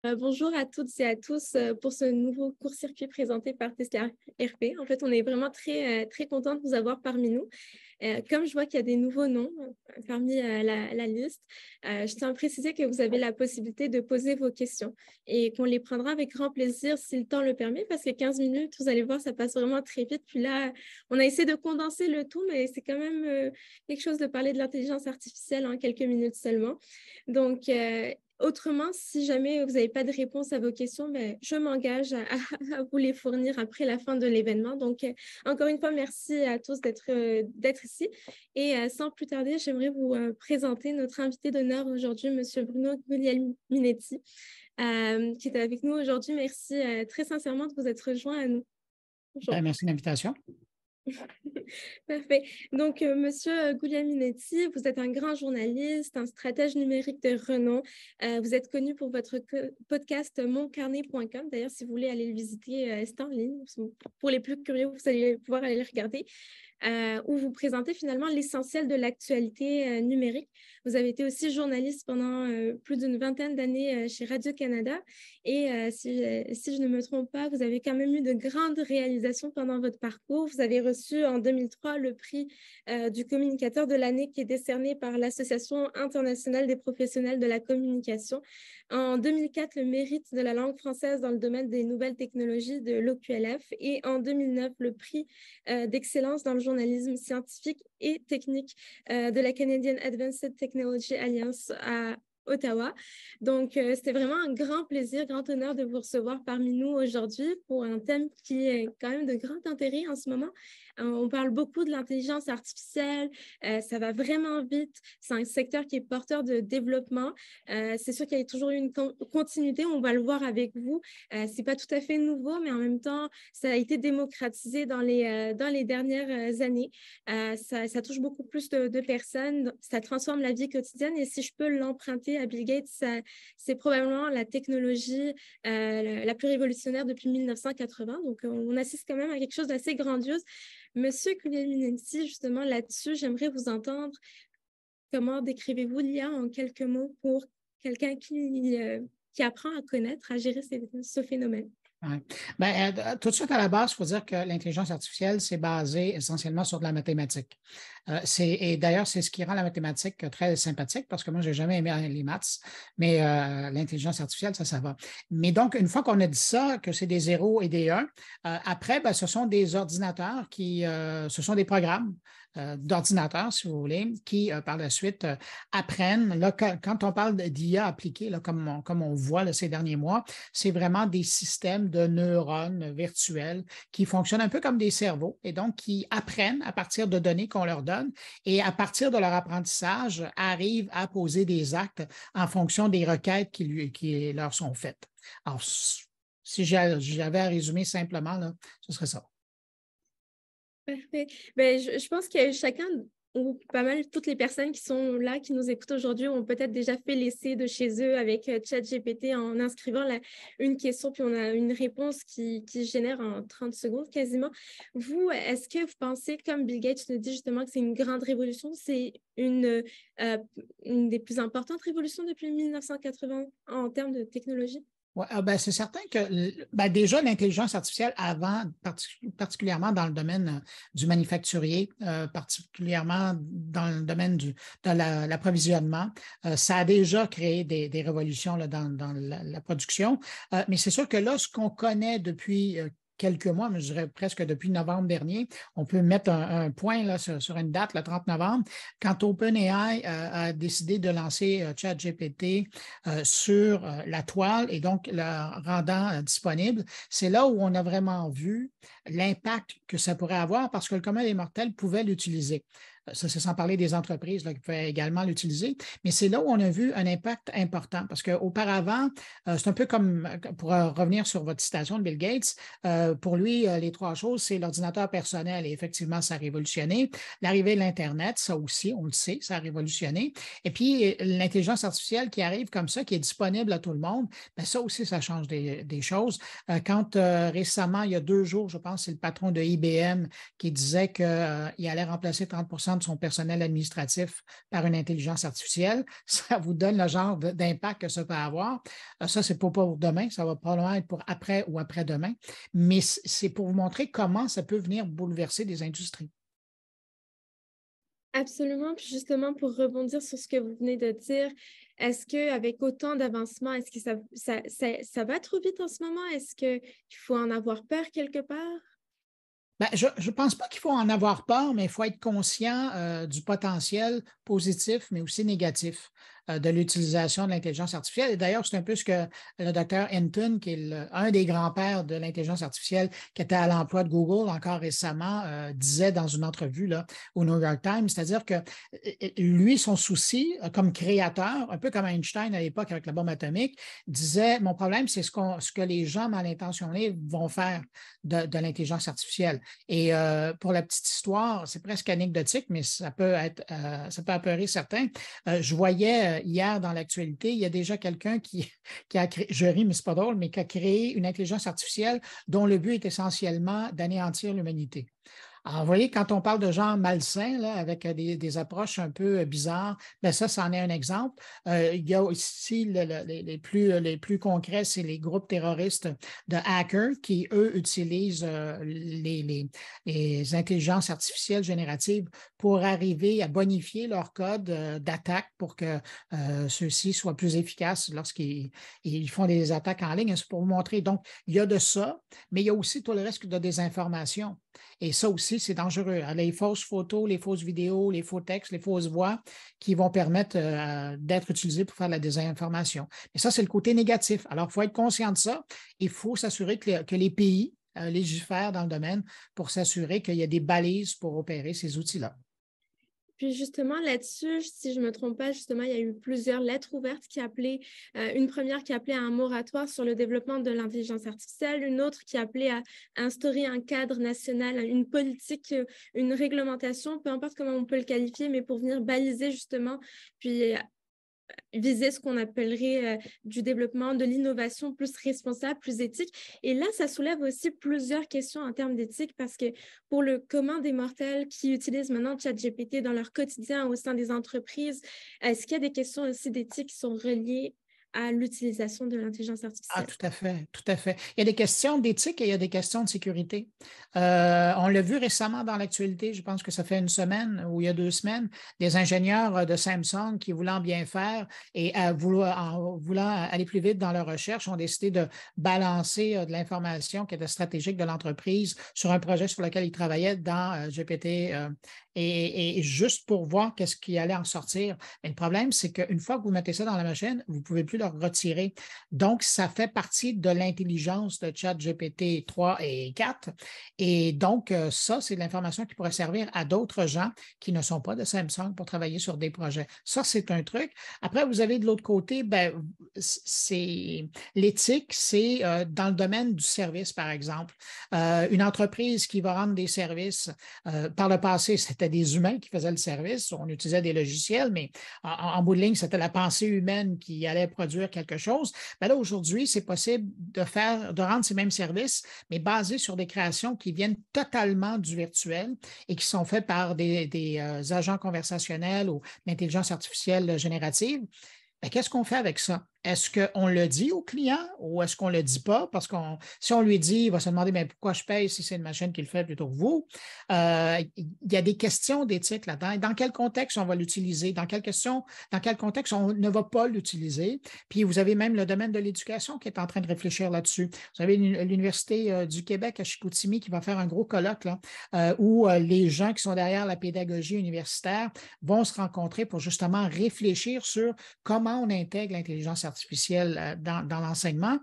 Bonjour à toutes et à tous pour ce nouveau court-circuit présenté par Tesla RP. En fait, on est vraiment très content de vous avoir parmi nous. Comme je vois qu'il y a des nouveaux noms parmi la liste, je tiens à préciser que vous avez la possibilité de poser vos questions et qu'on les prendra avec grand plaisir si le temps le permet, parce que 15 minutes, vous allez voir, ça passe vraiment très vite. Puis là, on a essayé de condenser le tout, mais c'est quand même quelque chose de parler de l'intelligence artificielle en quelques minutes seulement. Donc, autrement, si jamais vous n'avez pas de réponse à vos questions, ben, je m'engage à vous les fournir après la fin de l'événement. Donc, encore une fois, merci à tous d'être ici. Et sans plus tarder, j'aimerais vous présenter notre invité d'honneur aujourd'hui, M. Bruno Guglielminetti, qui est avec nous aujourd'hui. Merci très sincèrement de vous être rejoint à nous. Bonjour. Merci de l'invitation. Parfait. Donc, Monsieur Guglielminetti, vous êtes un grand journaliste, un stratège numérique de renom. Vous êtes connu pour votre podcast moncarnet.com. D'ailleurs, si vous voulez aller le visiter, c'est en ligne. Pour les plus curieux, vous allez pouvoir aller le regarder. Où vous présentez finalement l'essentiel de l'actualité numérique. Vous avez été aussi journaliste pendant plus d'une vingtaine d'années chez Radio-Canada et si je ne me trompe pas, vous avez quand même eu de grandes réalisations pendant votre parcours. Vous avez reçu en 2003 le prix du communicateur de l'année qui est décerné par l'Association internationale des professionnels de la communication. En 2004, le mérite de la langue française dans le domaine des nouvelles technologies de l'OQLF et en 2009, le prix d'excellence dans le journalisme scientifique et technique de la Canadian Advanced Technology Alliance à Ottawa. Donc, c'était vraiment un grand plaisir, grand honneur de vous recevoir parmi nous aujourd'hui pour un thème qui est quand même de grand intérêt en ce moment. On parle beaucoup de l'intelligence artificielle, ça va vraiment vite, c'est un secteur qui est porteur de développement. C'est sûr qu'il y a toujours eu une continuité, on va le voir avec vous. C'est pas tout à fait nouveau, mais en même temps, ça a été démocratisé dans les dernières années. Ça touche beaucoup plus de personnes, ça transforme la vie quotidienne et si je peux l'emprunter à Bill Gates, c'est probablement la technologie la plus révolutionnaire depuis 1980. Donc, on assiste quand même à quelque chose d'assez grandiose. Monsieur Guglielminetti, justement, là-dessus, j'aimerais vous entendre. Comment décrivez-vous l'IA en quelques mots pour quelqu'un qui apprend à connaître, à gérer ce phénomène? Ouais. Ben, tout de suite à la base, il faut dire que l'intelligence artificielle, c'est basé essentiellement sur de la mathématique. Et d'ailleurs, c'est ce qui rend la mathématique très sympathique parce que moi, j'ai jamais aimé les maths, mais l'intelligence artificielle, ça va. Mais donc, une fois qu'on a dit ça, que c'est des 0 et des 1, après, ben, ce sont des ordinateurs ce sont des programmes d'ordinateurs, si vous voulez, qui, par la suite, apprennent. Là, quand on parle d'IA appliquée, là, comme on voit là, ces derniers mois, c'est vraiment des systèmes de neurones virtuels qui fonctionnent un peu comme des cerveaux et donc qui apprennent à partir de données qu'on leur donne et à partir de leur apprentissage arrivent à poser des actes en fonction des requêtes qui leur sont faites. Alors, si j'avais à résumer simplement, là, ce serait ça. Parfait. Ben, je pense que chacun ou pas mal toutes les personnes qui sont là, qui nous écoutent aujourd'hui, ont peut-être déjà fait l'essai de chez eux avec ChatGPT en inscrivant une question, puis on a une réponse qui génère en 30 secondes quasiment. Vous, est-ce que vous pensez, comme Bill Gates nous dit justement que c'est une grande révolution, c'est une des plus importantes révolutions depuis 1980 en termes de technologie? Ouais, ben c'est certain que déjà l'intelligence artificielle avant, particulièrement dans le domaine du manufacturier, particulièrement dans le domaine de l'approvisionnement, ça a déjà créé des révolutions là, dans la production. Mais c'est sûr que là, ce qu'on connaît depuis quelques mois, mais je dirais presque depuis novembre dernier. On peut mettre un point là, sur une date, le 30 novembre, quand OpenAI a décidé de lancer ChatGPT sur la toile et donc le rendant disponible. C'est là où on a vraiment vu l'impact que ça pourrait avoir parce que le commun des mortels pouvait l'utiliser. Ça, c'est sans parler des entreprises là, qui pouvaient également l'utiliser. Mais c'est là où on a vu un impact important parce qu'auparavant, c'est un peu comme, pour revenir sur votre citation de Bill Gates, pour lui, les trois choses, c'est l'ordinateur personnel et effectivement, ça a révolutionné. L'arrivée de l'Internet, ça aussi, on le sait, ça a révolutionné. Et puis, l'intelligence artificielle qui arrive comme ça, qui est disponible à tout le monde, bien, ça aussi, ça change des choses. Quand récemment, il y a 2 jours, je pense, c'est le patron de IBM qui disait qu'il allait remplacer 30 de son personnel administratif par une intelligence artificielle. Ça vous donne le genre d'impact que ça peut avoir. Ça, c'est pas pour demain, ça va probablement être pour après ou après-demain, mais c'est pour vous montrer comment ça peut venir bouleverser des industries. Absolument. Puis justement, pour rebondir sur ce que vous venez de dire, est-ce qu'avec autant d'avancement, est-ce que ça va trop vite en ce moment? Est-ce qu'il faut en avoir peur quelque part? Ben, je ne pense pas qu'il faut en avoir peur, mais il faut être conscient du potentiel positif, mais aussi négatif de l'utilisation de l'intelligence artificielle. Et d'ailleurs, c'est un peu ce que le docteur Hinton, qui est un des grands-pères de l'intelligence artificielle, qui était à l'emploi de Google encore récemment, disait dans une entrevue là, au New York Times, c'est-à-dire que lui, son souci comme créateur, un peu comme Einstein à l'époque avec la bombe atomique, disait, mon problème, c'est ce que les gens mal intentionnés vont faire de l'intelligence artificielle. Et pour la petite histoire, c'est presque anecdotique, mais ça peut apeurer certains. Je voyais hier dans l'actualité, il y a déjà quelqu'un qui a créé, je ris, mais c'est pas drôle, mais qui a créé une intelligence artificielle dont le but est essentiellement d'anéantir l'humanité. Alors, vous voyez, quand on parle de gens malsains, là, avec des approches un peu bizarres, bien ça, c'en est un exemple. Il y a aussi les plus concrets, c'est les groupes terroristes de hackers qui, eux, utilisent les intelligences artificielles génératives pour arriver à bonifier leur code d'attaque pour que ceux-ci soient plus efficaces lorsqu'ils font des attaques en ligne. C'est pour vous montrer. Donc, il y a de ça, mais il y a aussi tout le risque de désinformation. Et ça aussi, c'est dangereux. Les fausses photos, les fausses vidéos, les faux textes, les fausses voix qui vont permettre d'être utilisés pour faire de la désinformation. Mais ça, c'est le côté négatif. Alors, il faut être conscient de ça. Il faut s'assurer que les pays légifèrent dans le domaine pour s'assurer qu'il y a des balises pour opérer ces outils-là. Puis justement, là-dessus, si je ne me trompe pas, justement, il y a eu plusieurs lettres ouvertes qui appelaient, une première qui appelait à un moratoire sur le développement de l'intelligence artificielle, une autre qui appelait à instaurer un cadre national, une politique, une réglementation, peu importe comment on peut le qualifier, mais pour venir baliser justement, puis viser ce qu'on appellerait du développement de l'innovation plus responsable, plus éthique. Et là, ça soulève aussi plusieurs questions en termes d'éthique parce que pour le commun des mortels qui utilisent maintenant ChatGPT dans leur quotidien au sein des entreprises, est-ce qu'il y a des questions aussi d'éthique qui sont reliées à l'utilisation de l'intelligence Ah, artificielle? tout à fait, tout à fait. Il y a des questions d'éthique et il y a des questions de sécurité. On l'a vu récemment dans l'actualité, je pense que ça fait une semaine ou il y a 2 semaines, des ingénieurs de Samsung qui, voulant bien faire et en voulant aller plus vite dans leur recherche, ont décidé de balancer de l'information qui était stratégique de l'entreprise sur un projet sur lequel ils travaillaient dans GPT et juste pour voir qu'est-ce qui allait en sortir. Mais le problème, c'est qu'une fois que vous mettez ça dans la machine, vous ne pouvez plus le retirer. Donc, ça fait partie de l'intelligence de ChatGPT 3 et 4. Et donc, ça, c'est de l'information qui pourrait servir à d'autres gens qui ne sont pas de Samsung pour travailler sur des projets. Ça, c'est un truc. Après, vous avez de l'autre côté, ben, c'est l'éthique, c'est dans le domaine du service, par exemple. Une entreprise qui va rendre des services, par le passé, c'était des humains qui faisaient le service. On utilisait des logiciels, mais en bout de ligne, c'était la pensée humaine qui allait produire quelque chose. Ben là, aujourd'hui, c'est possible de rendre ces mêmes services, mais basés sur des créations qui viennent totalement du virtuel et qui sont faites par des agents conversationnels ou l'intelligence artificielle générative. Ben, qu'est-ce qu'on fait avec ça? Est-ce qu'on le dit au client ou est-ce qu'on ne le dit pas? Parce que si on lui dit, il va se demander ben, pourquoi je paye si c'est une machine qui le fait plutôt que vous. Il y a des questions d'éthique là-dedans. Dans quel contexte on va l'utiliser? Dans quel contexte on ne va pas l'utiliser? Puis vous avez même le domaine de l'éducation qui est en train de réfléchir là-dessus. Vous avez l'Université du Québec à Chicoutimi qui va faire un gros colloque là, où les gens qui sont derrière la pédagogie universitaire vont se rencontrer pour justement réfléchir sur comment on intègre l'intelligence artificielle dans l'enseignement.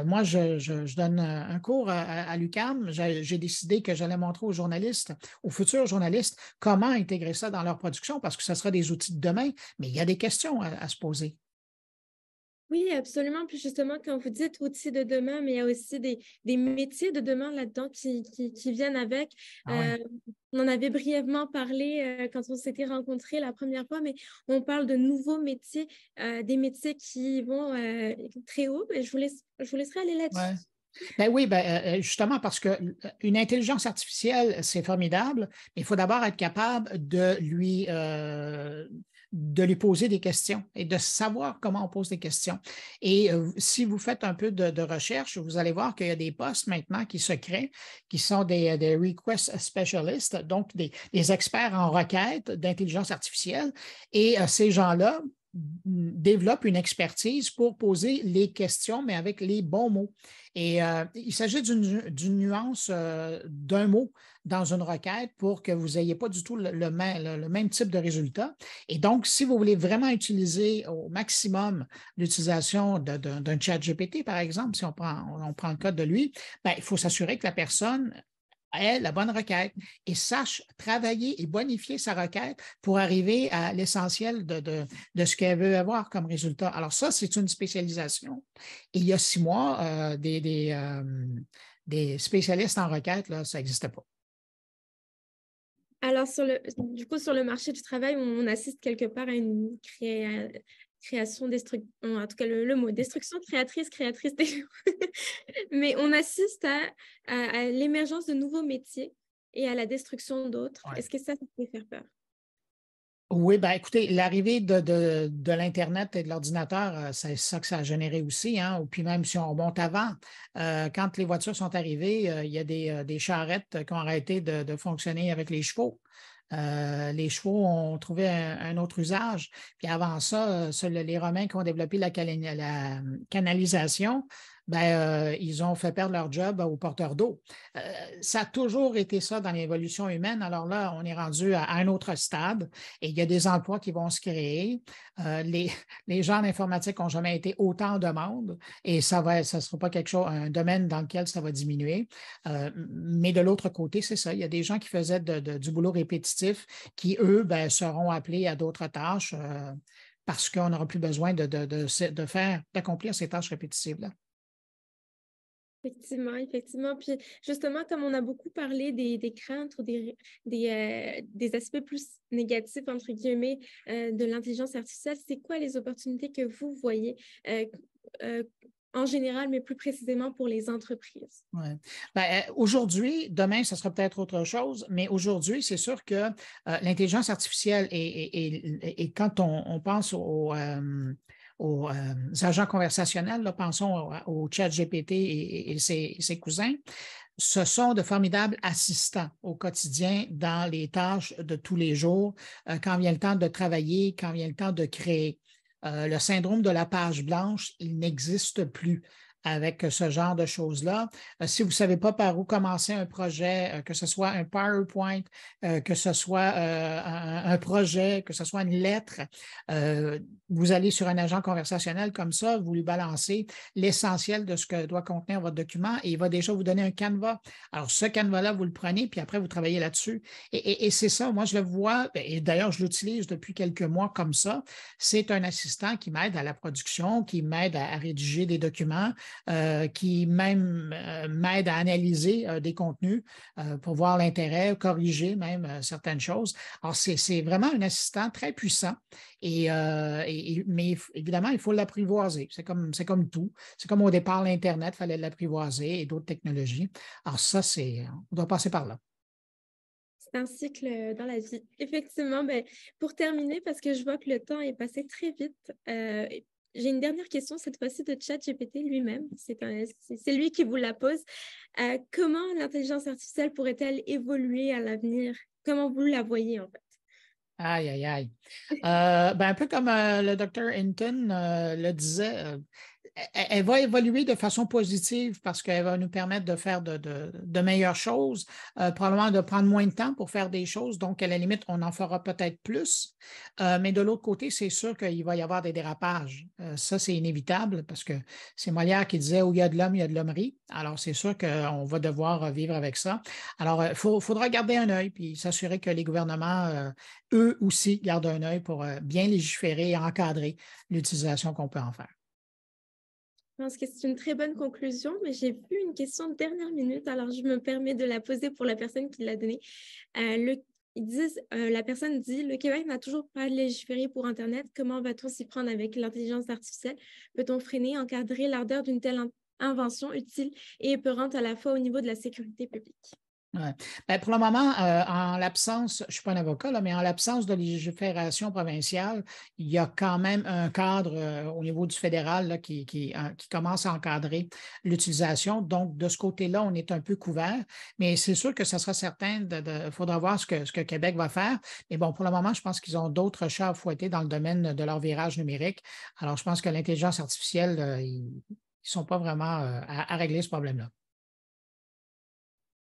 Moi, je donne un cours à l'UQAM. J'ai décidé que j'allais montrer aux journalistes, aux futurs journalistes, comment intégrer ça dans leur production parce que ce sera des outils de demain, mais il y a des questions à se poser. Oui, absolument. Puis justement, quand vous dites outils de demain, mais il y a aussi des métiers de demain là-dedans qui viennent avec. Ah Euh, oui. on en avait brièvement parlé quand on s'était rencontrés la première fois, mais on parle de nouveaux métiers, des métiers qui vont très haut. Et je vous laisserai aller Ouais. là-dessus. Ben oui, justement parce qu'une intelligence artificielle, c'est formidable, mais il faut d'abord être capable de lui poser des questions et de savoir comment on pose des questions. Et si vous faites un peu de recherche, vous allez voir qu'il y a des postes maintenant qui se créent, qui sont des request specialists, donc des experts en requête d'intelligence artificielle. Et ces gens-là développent une expertise pour poser les questions, mais avec les bons mots. Et il s'agit d'une nuance d'un mot dans une requête pour que vous n'ayez pas du tout le même type de résultat. Et donc, si vous voulez vraiment utiliser au maximum l'utilisation d'un chat GPT, par exemple, si on prend le cas de lui, ben, il faut s'assurer que la personne ait la bonne requête et sache travailler et bonifier sa requête pour arriver à l'essentiel de ce qu'elle veut avoir comme résultat. Alors ça, c'est une spécialisation. Et il y a 6 mois, des spécialistes en requête, là, ça n'existait pas. Alors, du coup, sur le marché du travail, on assiste quelque part à une création, en tout cas le mot, destruction créatrice, mais on assiste à l'émergence de nouveaux métiers et à la destruction d'autres. Ouais. Est-ce que ça peut faire peur? Oui, ben écoutez, l'arrivée de l'Internet et de l'ordinateur, c'est ça que ça a généré aussi, hein. Ou puis même si on remonte avant, quand les voitures sont arrivées, il y a des charrettes qui ont arrêté de fonctionner avec les chevaux. Les chevaux ont trouvé un autre usage. Puis avant ça, les Romains qui ont développé la canalisation, ils ont fait perdre leur job aux porteurs d'eau. Ça a toujours été ça dans l'évolution humaine. Alors là, on est rendu à un autre stade et il y a des emplois qui vont se créer. Les gens en informatique n'ont jamais été autant en demande et ça ne sera pas un domaine dans lequel ça va diminuer. Mais de l'autre côté, c'est ça. Il y a des gens qui faisaient du boulot répétitif qui, eux, seront appelés à d'autres tâches parce qu'on n'aura plus besoin d'accomplir ces tâches répétitives-là. Effectivement. Puis justement, comme on a beaucoup parlé des craintes ou des aspects plus négatifs, entre guillemets, de l'intelligence artificielle, c'est quoi les opportunités que vous voyez en général, mais plus précisément pour les entreprises? Ouais. Aujourd'hui, demain, ce sera peut-être autre chose, mais aujourd'hui, c'est sûr que l'intelligence artificielle et quand on pense aux agents conversationnels, là, pensons au chat GPT et ses cousins, ce sont de formidables assistants au quotidien dans les tâches de tous les jours, quand vient le temps de travailler, quand vient le temps de créer. Le syndrome de la page blanche, il n'existe plus avec ce genre de choses-là. Si vous ne savez pas par où commencer un projet, que ce soit un PowerPoint, que ce soit un projet, que ce soit une lettre, vous allez sur un agent conversationnel comme ça, vous lui balancez l'essentiel de ce que doit contenir votre document et il va déjà vous donner un canevas. Alors, ce canevas-là, vous le prenez, puis après, vous travaillez là-dessus. Et c'est ça, moi, je le vois, et d'ailleurs, je l'utilise depuis quelques mois comme ça. C'est un assistant qui m'aide à la production, qui m'aide à rédiger des documents, qui même m'aide à analyser des contenus pour voir l'intérêt, corriger même certaines choses. Alors, c'est vraiment un assistant très puissant, mais évidemment, il faut l'apprivoiser. C'est comme tout. C'est comme au départ, l'Internet, il fallait l'apprivoiser et d'autres technologies. Alors ça, on doit passer par là. C'est un cycle dans la vie. Effectivement, pour terminer, parce que je vois que le temps est passé très vite, j'ai une dernière question, cette fois-ci de ChatGPT lui-même. C'est lui qui vous la pose. Comment l'intelligence artificielle pourrait-elle évoluer à l'avenir? Comment vous la voyez, en fait? Aïe, aïe, aïe. Un peu comme le docteur Hinton le disait, elle va évoluer de façon positive parce qu'elle va nous permettre de faire de meilleures choses, probablement de prendre moins de temps pour faire des choses. Donc, à la limite, on en fera peut-être plus. Mais de l'autre côté, c'est sûr qu'il va y avoir des dérapages. Ça, c'est inévitable parce que c'est Molière qui disait où il y a de l'homme, il y a de l'hommerie. Alors, c'est sûr qu'on va devoir vivre avec ça. Alors, il faudra garder un œil puis s'assurer que les gouvernements, eux aussi, gardent un œil pour bien légiférer et encadrer l'utilisation qu'on peut en faire. Je pense que c'est une très bonne conclusion, mais j'ai vu une question de dernière minute, alors je me permets de la poser pour la personne qui l'a donnée. La personne dit, le Québec n'a toujours pas légiféré pour Internet. Comment va-t-on s'y prendre avec l'intelligence artificielle? Peut-on freiner, encadrer l'ardeur d'une telle inventions utiles et épeurantes à la fois au niveau de la sécurité publique. Ouais. Ben, pour le moment, en l'absence, je ne suis pas un avocat, là, mais en l'absence de légifération provinciale, il y a quand même un cadre au niveau du fédéral là, qui commence à encadrer l'utilisation. Donc, de ce côté-là, on est un peu couvert, mais c'est sûr que ça sera certain, il faudra voir ce que Québec va faire. Mais bon, pour le moment, je pense qu'ils ont d'autres chats à fouetter dans le domaine de leur virage numérique. Alors, je pense que l'intelligence artificielle, ils ne sont pas vraiment à régler ce problème-là.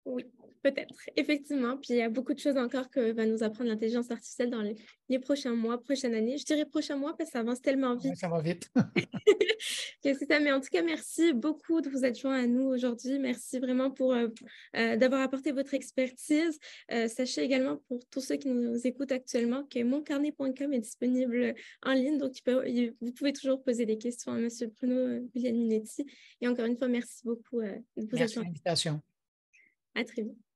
Oui, peut-être, effectivement. Puis il y a beaucoup de choses encore que va nous apprendre l'intelligence artificielle dans les prochains mois, prochaines années. Je dirais prochains mois parce que ça avance tellement Ouais, vite. ça va vite. C'est ça. Mais en tout cas, merci beaucoup de vous être joint à nous aujourd'hui. Merci vraiment pour d'avoir apporté votre expertise. Sachez également pour tous ceux qui nous écoutent actuellement que moncarnet.com est disponible en ligne. Donc, vous pouvez toujours poser des questions à M. Bruno Guglielminetti. Et encore une fois, merci beaucoup de vous être Merci de joint. l'invitation. À très vite.